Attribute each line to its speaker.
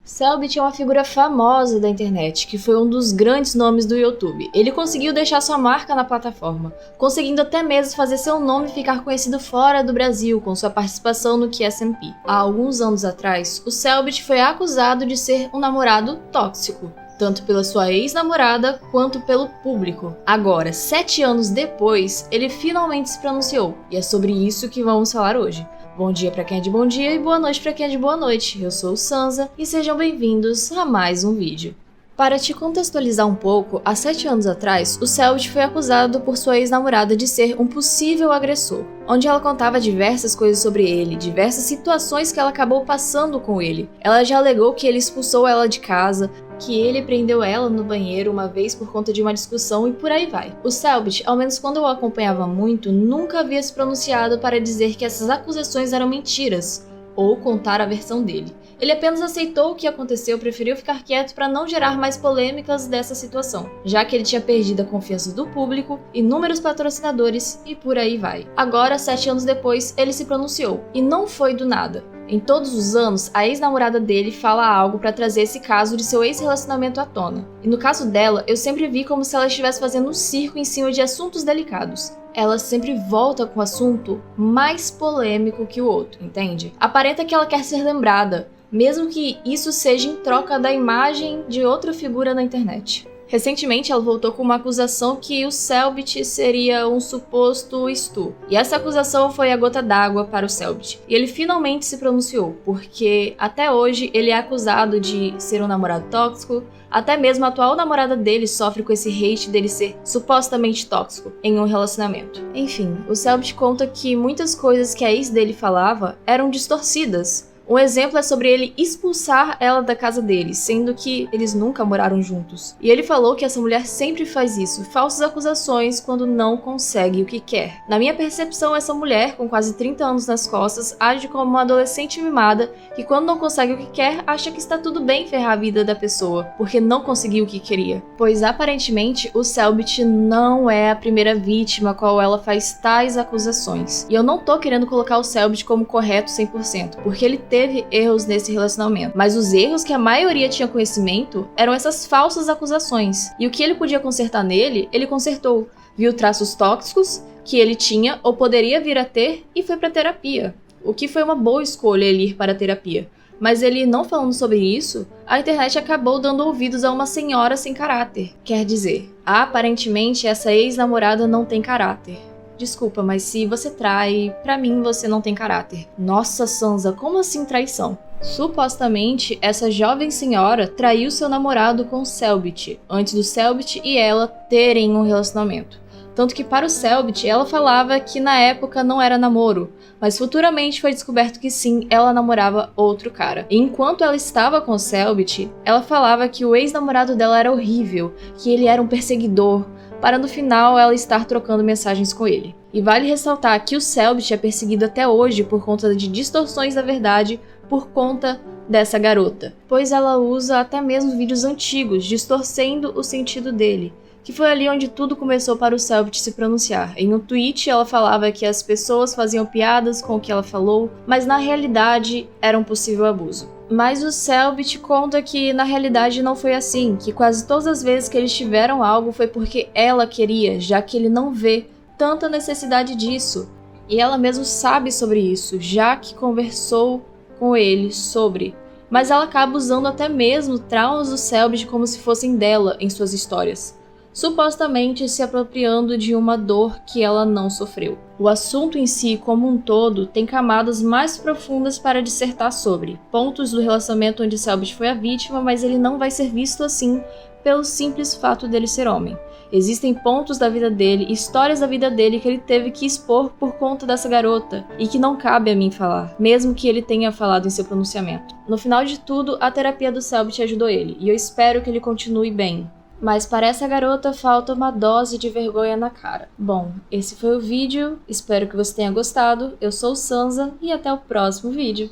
Speaker 1: Cellbit é uma figura famosa da internet, que foi um dos grandes nomes do YouTube. Ele conseguiu deixar sua marca na plataforma, conseguindo até mesmo fazer seu nome ficar conhecido fora do Brasil, com sua participação no QSMP. Há alguns anos atrás, o Cellbit foi acusado de ser um namorado tóxico, tanto pela sua ex-namorada quanto pelo público. Agora, 7 anos depois, ele finalmente se pronunciou, e é sobre isso que vamos falar hoje. Bom dia para quem é de bom dia e boa noite para quem é de boa noite. Eu sou o Sansa e sejam bem-vindos a mais um vídeo. Para te contextualizar um pouco, há 7 anos atrás, o Cellbit foi acusado por sua ex-namorada de ser um possível agressor, onde ela contava diversas coisas sobre ele, diversas situações que ela acabou passando com ele. Ela já alegou que ele expulsou ela de casa, que ele prendeu ela no banheiro uma vez por conta de uma discussão e por aí vai. O Cellbit, ao menos quando eu o acompanhava muito, nunca havia se pronunciado para dizer que essas acusações eram mentiras, ou contar a versão dele. Ele apenas aceitou o que aconteceu e preferiu ficar quieto para não gerar mais polêmicas dessa situação, já que ele tinha perdido a confiança do público, inúmeros patrocinadores e por aí vai. Agora, 7 anos depois, ele se pronunciou, e não foi do nada. Em todos os anos, a ex-namorada dele fala algo para trazer esse caso de seu ex-relacionamento à tona. E no caso dela, eu sempre vi como se ela estivesse fazendo um circo em cima de assuntos delicados. Ela sempre volta com o assunto mais polêmico que o outro, entende? Aparenta que ela quer ser lembrada, mesmo que isso seja em troca da imagem de outra figura na internet. Recentemente, ela voltou com uma acusação que o Cellbit seria um suposto estupro. E essa acusação foi a gota d'água para o Cellbit. E ele finalmente se pronunciou, porque até hoje ele é acusado de ser um namorado tóxico, até mesmo a atual namorada dele sofre com esse hate dele ser supostamente tóxico em um relacionamento. Enfim, o Cellbit conta que muitas coisas que a ex dele falava eram distorcidas. Um exemplo é sobre ele expulsar ela da casa dele, sendo que eles nunca moraram juntos. E ele falou que essa mulher sempre faz isso, falsas acusações quando não consegue o que quer. Na minha percepção, essa mulher, com quase 30 anos nas costas, age como uma adolescente mimada que quando não consegue o que quer, acha que está tudo bem ferrar a vida da pessoa, porque não conseguiu o que queria. Pois aparentemente, o Cellbit não é a primeira vítima a qual ela faz tais acusações. E eu não tô querendo colocar o Cellbit como correto 100%, porque ele teve erros nesse relacionamento, mas os erros que a maioria tinha conhecimento eram essas falsas acusações, e o que ele podia consertar nele, ele consertou, viu traços tóxicos que ele tinha ou poderia vir a ter e foi para terapia, o que foi uma boa escolha ele ir para a terapia. Mas ele não falando sobre isso, a internet acabou dando ouvidos a uma senhora sem caráter, quer dizer, aparentemente essa ex-namorada não tem caráter. Desculpa, mas se você trai, pra mim você não tem caráter. Nossa, Sansa, como assim traição? Supostamente, essa jovem senhora traiu seu namorado com o Cellbit, antes do Cellbit e ela terem um relacionamento. Tanto que para o Cellbit, ela falava que na época não era namoro, mas futuramente foi descoberto que sim, ela namorava outro cara. E enquanto ela estava com o Cellbit, ela falava que o ex-namorado dela era horrível, que ele era um perseguidor, para no final ela estar trocando mensagens com ele. E vale ressaltar que o Cellbit é perseguido até hoje por conta de distorções da verdade por conta dessa garota, pois ela usa até mesmo vídeos antigos distorcendo o sentido dele, que foi ali onde tudo começou para o Cellbit se pronunciar. Em um tweet ela falava que as pessoas faziam piadas com o que ela falou, mas na realidade era um possível abuso. Mas o Cellbit conta que na realidade não foi assim, que quase todas as vezes que eles tiveram algo foi porque ela queria, já que ele não vê tanta necessidade disso. E ela mesmo sabe sobre isso, já que conversou com ele sobre. Mas ela acaba usando até mesmo traumas do Cellbit como se fossem dela em suas histórias, supostamente se apropriando de uma dor que ela não sofreu. O assunto em si, como um todo, tem camadas mais profundas para dissertar sobre. Pontos do relacionamento onde Cellbit foi a vítima, mas ele não vai ser visto assim pelo simples fato dele ser homem. Existem pontos da vida dele, histórias da vida dele que ele teve que expor por conta dessa garota, e que não cabe a mim falar, mesmo que ele tenha falado em seu pronunciamento. No final de tudo, a terapia do Cellbit ajudou ele, e eu espero que ele continue bem. Mas para essa garota falta uma dose de vergonha na cara. Bom, esse foi o vídeo, espero que você tenha gostado, eu sou o Sansa e até o próximo vídeo.